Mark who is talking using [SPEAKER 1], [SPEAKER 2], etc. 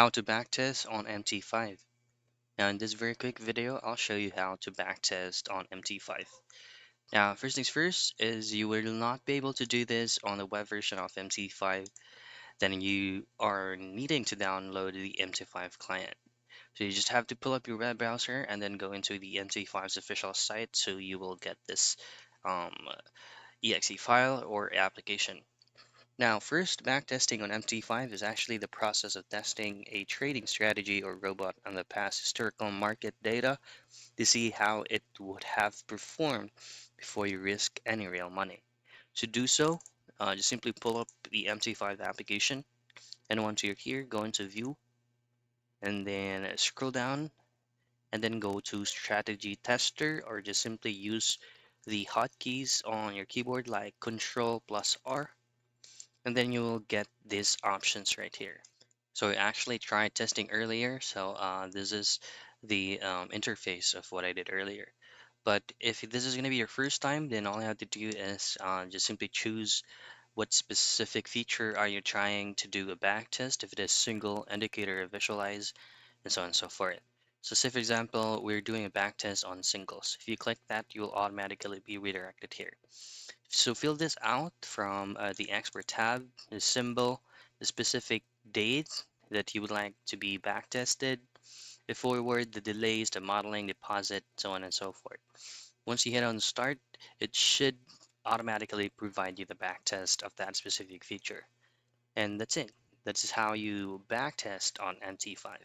[SPEAKER 1] How to backtest on MT5. Now in this very quick video, I'll show you how to backtest on MT5. Now first things first is you will not be able to do this on the web version of MT5. Then you are needing to download the MT5 client. So you just have to pull up your web browser and then go into the MT5's official site so you will get this um, exe file or application. Now, first, backtesting on MT5 is actually the process of testing a trading strategy or robot on the past historical market data to see how it would have performed before you risk any real money. To do so, just simply pull up the MT5 application, and once you're here, go into View, and then scroll down, and then go to Strategy Tester, or just simply use the hotkeys on your keyboard like Control plus R, and then you will get these options right here. So I actually tried testing earlier, so this is the interface of what I did earlier. But if this is going to be your first time, then all you have to do is just simply choose what specific feature are you trying to do a back test, if it is single, indicator, or visualize, and so on and so forth. So say for example, we're doing a back test on singles. If you click that, you will automatically be redirected here. So fill this out from the expert tab, the symbol, the specific date that you would like to be backtested, the forward, the delays, the modeling, deposit, so on and so forth. Once you hit on start, it should automatically provide you the backtest of that specific feature. And that's it. That's how you backtest on MT5.